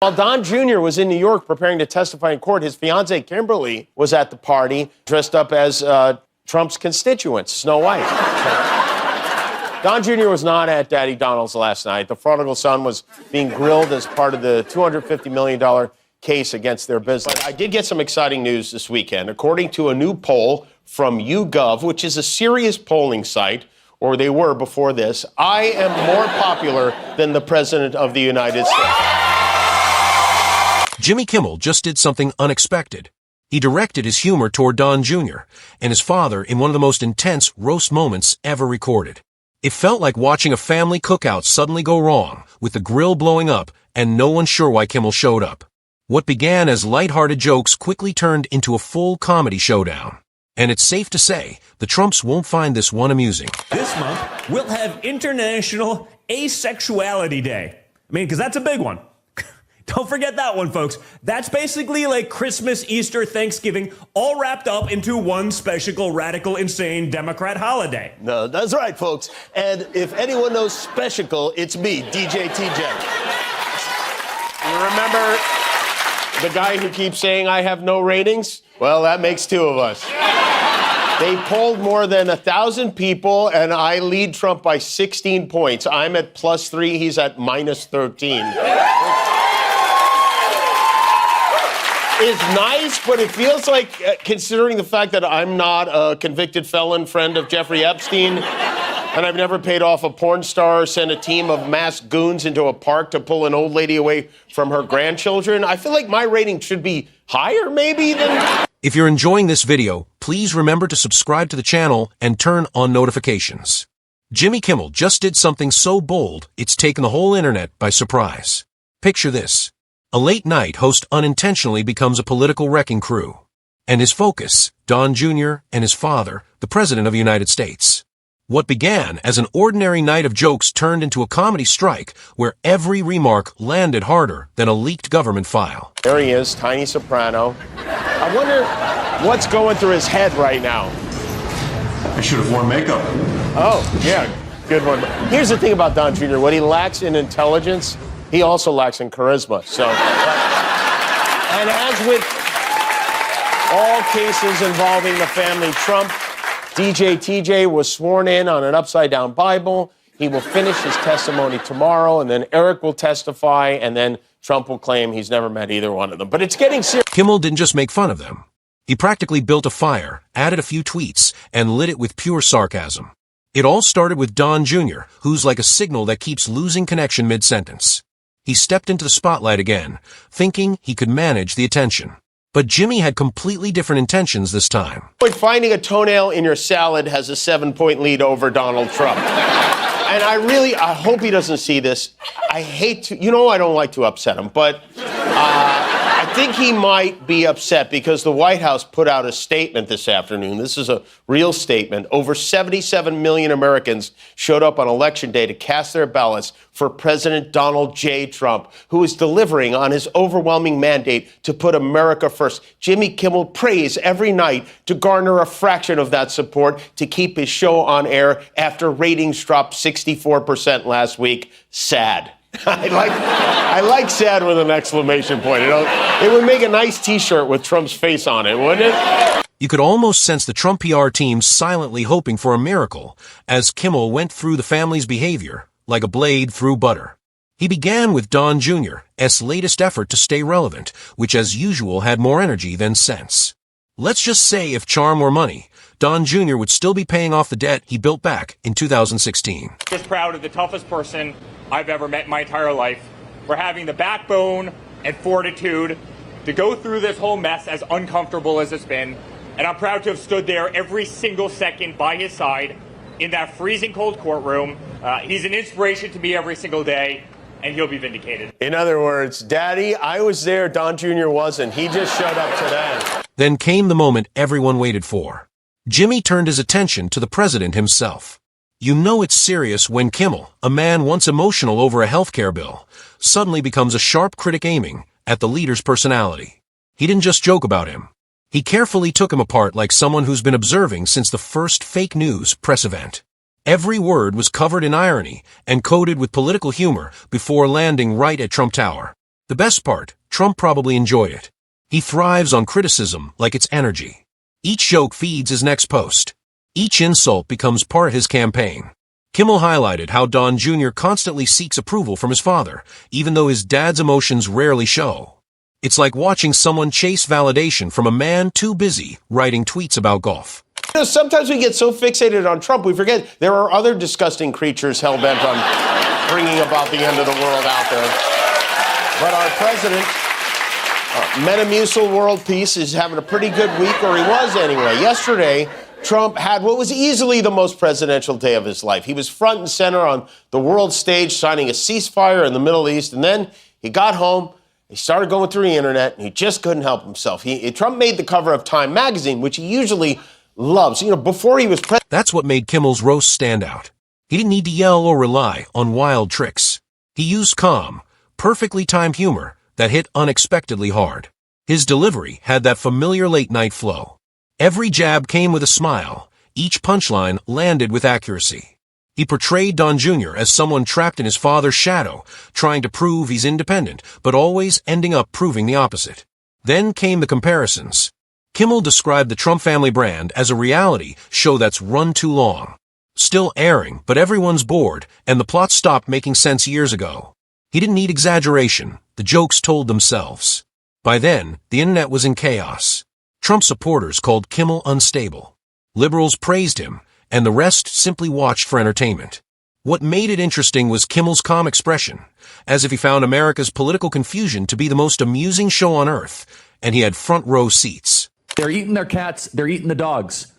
While Don Jr. was in New York preparing to testify in court, his fiancée, Kimberly, was at the party dressed up as Trump's constituent, Snow White. Don Jr. was not at Daddy Donald's last night. The prodigal son was being grilled as part of the $250 million case against their business. But I did get some exciting news this weekend. According to a new poll from YouGov, which is a serious polling site, or they were before this, I am more popular than the President of the United States. Jimmy Kimmel just did something unexpected. He directed his humor toward Don Jr. and his father in one of the most intense roast moments ever recorded. It felt like watching a family cookout suddenly go wrong, with the grill blowing up and no one sure why Kimmel showed up. What began as lighthearted jokes quickly turned into a full comedy showdown. And it's safe to say, the Trumps won't find this one amusing. This month, we'll have International Asexuality Day. I mean, because that's a big one. Don't forget that one, folks. That's basically like Christmas, Easter, Thanksgiving, all wrapped up into one special, radical, insane Democrat holiday. No, that's right, folks. And if anyone knows special, it's me, DJ TJ. You remember the guy who keeps saying I have no ratings? Well, that makes two of us. They polled more than 1,000 people, and I lead Trump by 16 points. I'm at +3, he's at -13. Is nice, but it feels like, considering the fact that I'm not a convicted felon friend of Jeffrey Epstein, and I've never paid off a porn star or sent a team of masked goons into a park to pull an old lady away from her grandchildren, I feel like my rating should be higher, maybe, than... If you're enjoying this video, please remember to subscribe to the channel and turn on notifications. Jimmy Kimmel just did something so bold, it's taken the whole internet by surprise. Picture this. A late-night host unintentionally becomes a political wrecking crew. And his focus, Don Jr. and his father, the President of the United States. What began as an ordinary night of jokes turned into a comedy strike where every remark landed harder than a leaked government file. There he is, tiny soprano. I wonder what's going through his head right now. I should have worn makeup. Oh, yeah, good one. Here's the thing about Don Jr. What he lacks in intelligence, he also lacks in charisma. So, and as with all cases involving the family Trump, DJ TJ was sworn in on an upside-down Bible. He will finish his testimony tomorrow, and then Eric will testify, and then Trump will claim he's never met either one of them. But it's getting serious. Kimmel didn't just make fun of them. He practically built a fire, added a few tweets, and lit it with pure sarcasm. It all started with Don Jr., who's like a signal that keeps losing connection mid-sentence. He stepped into the spotlight again, thinking he could manage the attention. But Jimmy had completely different intentions this time. Finding a toenail in your salad has a 7-point lead over Donald Trump. And I hope he doesn't see this. I hate to, I don't like to upset him, but I think he might be upset because the White House put out a statement this afternoon. This is a real statement. Over 77 million Americans showed up on Election Day to cast their ballots for President Donald J. Trump, who is delivering on his overwhelming mandate to put America first. Jimmy Kimmel prays every night to garner a fraction of that support to keep his show on air after ratings dropped 64% last week. Sad. I like sad with an exclamation point. It would make a nice T-shirt with Trump's face on it, wouldn't it? You could almost sense the Trump PR team silently hoping for a miracle as Kimmel went through the family's behavior like a blade through butter. He began with Don Jr.'s latest effort to stay relevant, which as usual had more energy than sense. Let's just say if charm were money, Don Jr. would still be paying off the debt he built back in 2016. Just proud of the toughest person I've ever met in my entire life for having the backbone and fortitude to go through this whole mess as uncomfortable as it's been. And I'm proud to have stood there every single second by his side in that freezing cold courtroom. He's an inspiration to me every single day, and he'll be vindicated. In other words, Daddy, I was there, Don Jr. wasn't. He just showed up today. Then came the moment everyone waited for. Jimmy turned his attention to the president himself. You know it's serious when Kimmel, a man once emotional over a healthcare bill, suddenly becomes a sharp critic aiming at the leader's personality. He didn't just joke about him. He carefully took him apart like someone who's been observing since the first fake news press event. Every word was covered in irony and coated with political humor before landing right at Trump Tower. The best part, Trump probably enjoyed it. He thrives on criticism like it's energy. Each joke feeds his next post. Each insult becomes part of his campaign. Kimmel highlighted how Don Jr. constantly seeks approval from his father, even though his dad's emotions rarely show. It's like watching someone chase validation from a man too busy writing tweets about golf. You know, sometimes we get so fixated on Trump, we forget there are other disgusting creatures hell-bent on bringing about the end of the world out there. But our president, Metamucil World Peace, is having a pretty good week, or he was anyway. Yesterday, Trump had what was easily the most presidential day of his life. He was front and center on the world stage, signing a ceasefire in the Middle East, and then he got home. He started going through the internet, and he just couldn't help himself. Trump made the cover of Time magazine, which he usually loves. You know, before he was president. That's what made Kimmel's roast stand out. He didn't need to yell or rely on wild tricks. He used calm, perfectly timed humor that hit unexpectedly hard. His delivery had that familiar late-night flow. Every jab came with a smile. Each punchline landed with accuracy. He portrayed Don Jr. as someone trapped in his father's shadow, trying to prove he's independent, but always ending up proving the opposite. Then came the comparisons. Kimmel described the Trump family brand as a reality show that's run too long. Still airing, but everyone's bored, and the plot stopped making sense years ago. He didn't need exaggeration. The jokes told themselves. By then, the internet was in chaos. Trump supporters called Kimmel unstable. Liberals praised him, and the rest simply watched for entertainment. What made it interesting was Kimmel's calm expression, as if he found America's political confusion to be the most amusing show on earth, and he had front row seats. They're eating their cats, they're eating the dogs.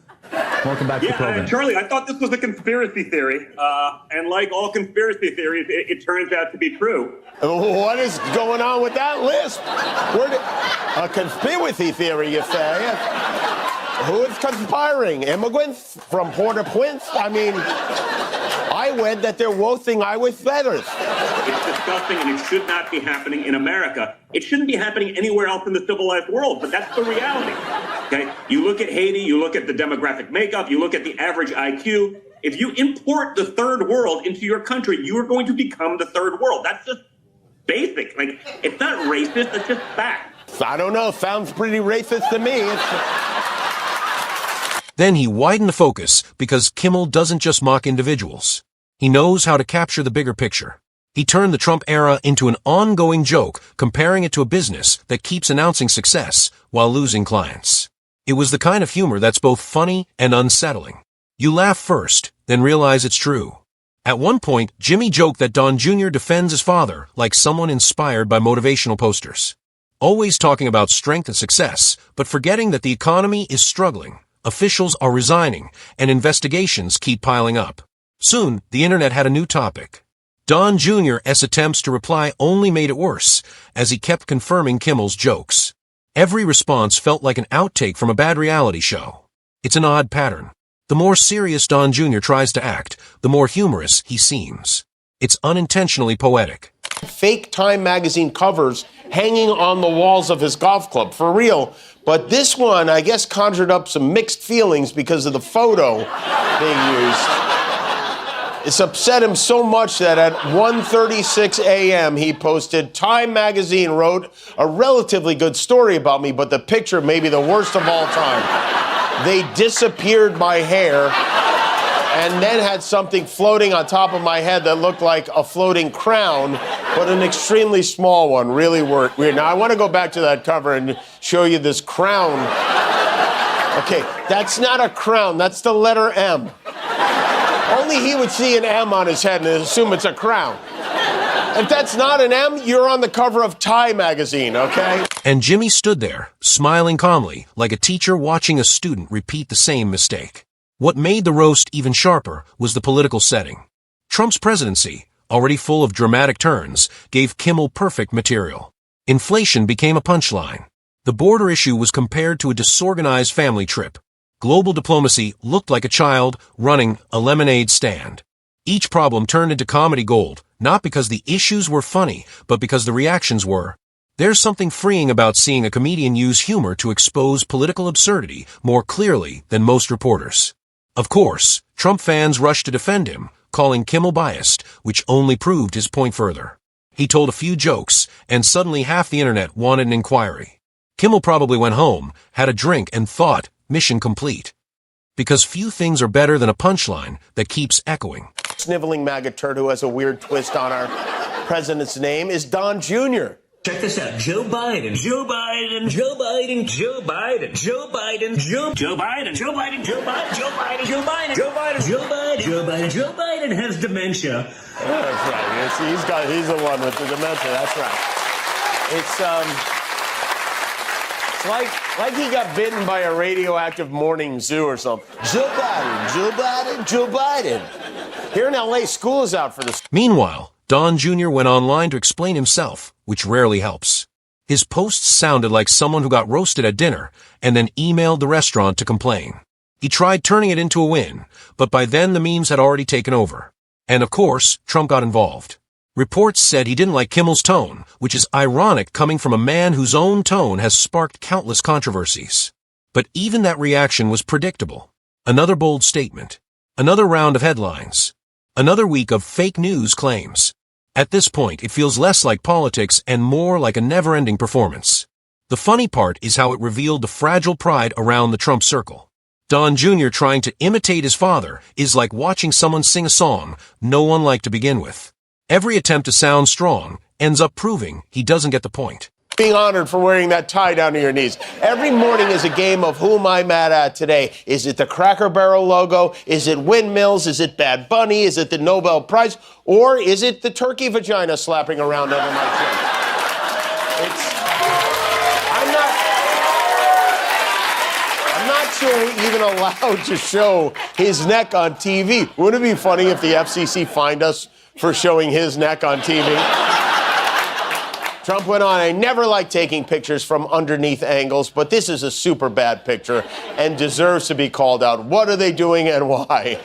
Welcome back to the program. Charlie, I thought this was a conspiracy theory, and like all conspiracy theories, it turns out to be true. What is going on with that lisp? A conspiracy theory, you say? Who is conspiring? Immigrants from Port-au-Prince? I mean, I read that they're roasting Irish feathers. It's disgusting, and it should not be happening in America. It shouldn't be happening anywhere else in the civilized world, but that's the reality. Okay? You look at Haiti, you look at the demographic makeup, you look at the average IQ. If you import the third world into your country, you are going to become the third world. That's just basic. Like, it's not racist, it's just fact. I don't know. Sounds pretty racist to me. Then he widened the focus because Kimmel doesn't just mock individuals. He knows how to capture the bigger picture. He turned the Trump era into an ongoing joke, comparing it to a business that keeps announcing success while losing clients. It was the kind of humor that's both funny and unsettling. You laugh first, then realize it's true. At one point, Jimmy joked that Don Jr. defends his father like someone inspired by motivational posters. Always talking about strength and success, but forgetting that the economy is struggling. Officials are resigning, and investigations keep piling up. Soon, the internet had a new topic. Don Jr.'s attempts to reply only made it worse, as he kept confirming Kimmel's jokes. Every response felt like an outtake from a bad reality show. It's an odd pattern. The more serious Don Jr. tries to act, the more humorous he seems. It's unintentionally poetic. Fake Time magazine covers hanging on the walls of his golf club, for real. But this one, I guess, conjured up some mixed feelings because of the photo being used. It's upset him so much that at 1:36 a.m. he posted, Time magazine wrote a relatively good story about me, but the picture may be the worst of all time. They disappeared my hair and then had something floating on top of my head that looked like a floating crown, but an extremely small one. Really weird. Now, I want to go back to that cover and show you this crown. Okay, that's not a crown. That's the letter M. Only he would see an M on his head and assume it's a crown. If that's not an M, you're on the cover of Time magazine, okay? And Jimmy stood there, smiling calmly, like a teacher watching a student repeat the same mistake. What made the roast even sharper was the political setting. Trump's presidency, already full of dramatic turns, gave Kimmel perfect material. Inflation became a punchline. The border issue was compared to a disorganized family trip. Global diplomacy looked like a child running a lemonade stand. Each problem turned into comedy gold, not because the issues were funny, but because the reactions were. There's something freeing about seeing a comedian use humor to expose political absurdity more clearly than most reporters. Of course, Trump fans rushed to defend him, calling Kimmel biased, which only proved his point further. He told a few jokes, and suddenly half the internet wanted an inquiry. Kimmel probably went home, had a drink, and thought, mission complete. Because few things are better than a punchline that keeps echoing. Sniveling MAGA turd who has a weird twist on our president's name is Don Jr. Check this out. Joe Biden, Joe Biden, Joe Biden, Joe Biden, Joe Biden, Joe Biden, Joe Biden, Joe Biden, Joe Biden, Joe Biden, Joe Biden, Joe Biden, Joe Biden, Joe Biden has dementia. That's right. He's the one with the dementia. That's right. It's like he got bitten by a radioactive morning zoo or something. Joe Biden, Joe Biden, Joe Biden. Here in LA, school is out for this. Meanwhile, Don Jr. went online to explain himself, which rarely helps. His posts sounded like someone who got roasted at dinner and then emailed the restaurant to complain. He tried turning it into a win, but by then the memes had already taken over. And of course, Trump got involved. Reports said he didn't like Kimmel's tone, which is ironic coming from a man whose own tone has sparked countless controversies. But even that reaction was predictable. Another bold statement. Another round of headlines. Another week of fake news claims. At this point, it feels less like politics and more like a never-ending performance. The funny part is how it revealed the fragile pride around the Trump circle. Don Jr. trying to imitate his father is like watching someone sing a song no one liked to begin with. Every attempt to sound strong ends up proving he doesn't get the point. Being honored for wearing that tie down to your knees. Every morning is a game of who am I mad at today? Is it the Cracker Barrel logo? Is it windmills? Is it Bad Bunny? Is it the Nobel Prize? Or is it the turkey vagina slapping around over my chin? I'm not sure we're even allowed to show his neck on TV. Wouldn't it be funny if the FCC fined us for showing his neck on TV? Trump went on, I never like taking pictures from underneath angles, but this is a super bad picture and deserves to be called out. What are they doing and why?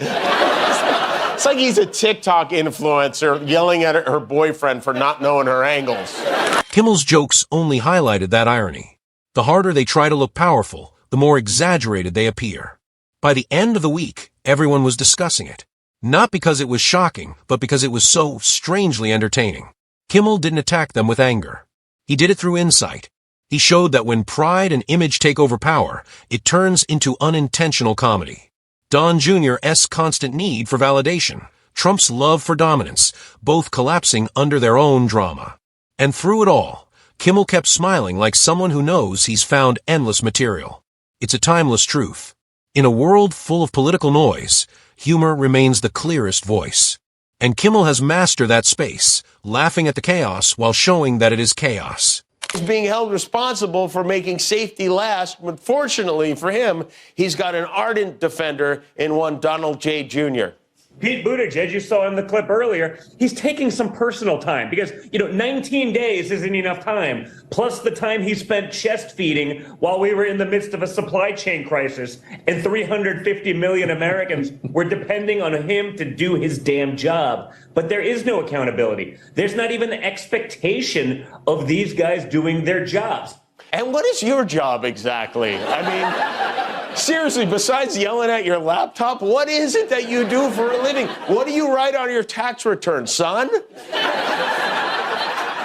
It's like he's a TikTok influencer yelling at her boyfriend for not knowing her angles. Kimmel's jokes only highlighted that irony. The harder they try to look powerful, the more exaggerated they appear. By the end of the week, everyone was discussing it. Not because it was shocking, but because it was so strangely entertaining. Kimmel didn't attack them with anger. He did it through insight. He showed that when pride and image take over power, it turns into unintentional comedy. Don Jr.'s constant need for validation, Trump's love for dominance, both collapsing under their own drama. And through it all, Kimmel kept smiling like someone who knows he's found endless material. It's a timeless truth. In a world full of political noise, humor remains the clearest voice. And Kimmel has mastered that space, laughing at the chaos while showing that it is chaos. He's being held responsible for making safety last, but fortunately for him, he's got an ardent defender in one Donald J. Jr. Pete Buttigieg, you saw in the clip earlier, he's taking some personal time because, 19 days isn't enough time, plus the time he spent chest feeding while we were in the midst of a supply chain crisis and 350 million Americans were depending on him to do his damn job. But there is no accountability. There's not even the expectation of these guys doing their jobs. And what is your job exactly? I mean, seriously, besides yelling at your laptop, what is it that you do for a living? What do you write on your tax return, son?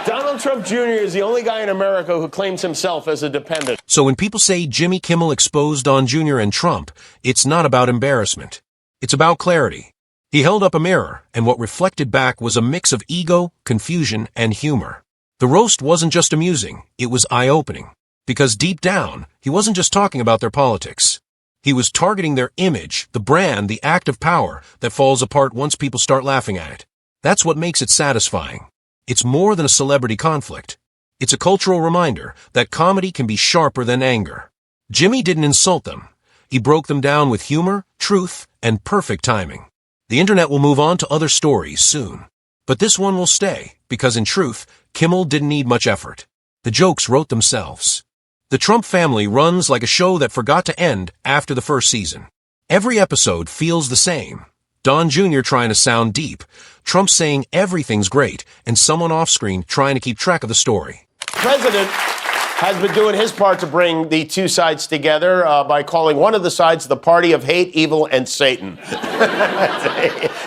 Donald Trump Jr. is the only guy in America who claims himself as a dependent. So when people say Jimmy Kimmel exposed Don Jr. and Trump, it's not about embarrassment. It's about clarity. He held up a mirror, and what reflected back was a mix of ego, confusion, and humor. The roast wasn't just amusing, it was eye-opening. Because deep down, he wasn't just talking about their politics. He was targeting their image, the brand, the act of power that falls apart once people start laughing at it. That's what makes it satisfying. It's more than a celebrity conflict. It's a cultural reminder that comedy can be sharper than anger. Jimmy didn't insult them. He broke them down with humor, truth, and perfect timing. The internet will move on to other stories soon. But this one will stay, because in truth, Kimmel didn't need much effort. The jokes wrote themselves. The Trump family runs like a show that forgot to end after the first season. Every episode feels the same. Don Jr. trying to sound deep, Trump saying everything's great, and someone off-screen trying to keep track of the story. The president has been doing his part to bring the two sides together by calling one of the sides the party of hate, evil, and Satan.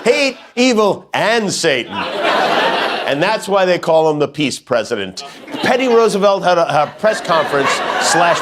Hate, evil, and Satan. And that's why they call him the peace president. Teddy Roosevelt had a press conference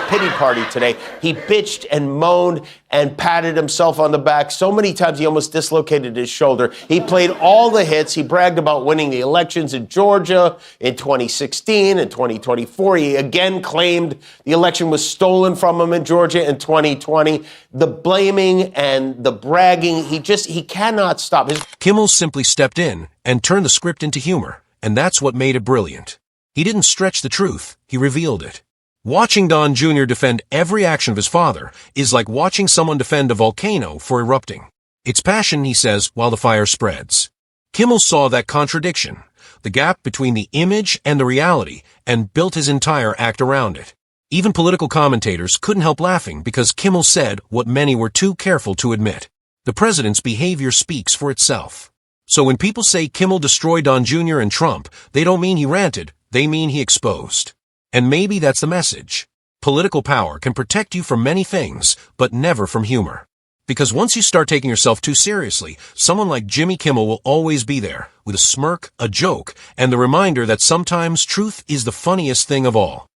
/ pity party today. He bitched and moaned and patted himself on the back so many times he almost dislocated his shoulder. He played all the hits. He bragged about winning the elections in Georgia in 2016 and 2024. He again claimed the election was stolen from him in Georgia in 2020. The blaming and the bragging, he cannot stop. Kimmel simply stepped in and turned the script into humor, and that's what made it brilliant. He didn't stretch the truth, he revealed it. Watching Don Jr. defend every action of his father is like watching someone defend a volcano for erupting. It's passion, he says, while the fire spreads. Kimmel saw that contradiction, the gap between the image and the reality, and built his entire act around it. Even political commentators couldn't help laughing because Kimmel said what many were too careful to admit. The president's behavior speaks for itself. So when people say Kimmel destroyed Don Jr. and Trump, they don't mean he ranted, they mean he exposed. And maybe that's the message. Political power can protect you from many things, but never from humor. Because once you start taking yourself too seriously, someone like Jimmy Kimmel will always be there, with a smirk, a joke, and the reminder that sometimes truth is the funniest thing of all.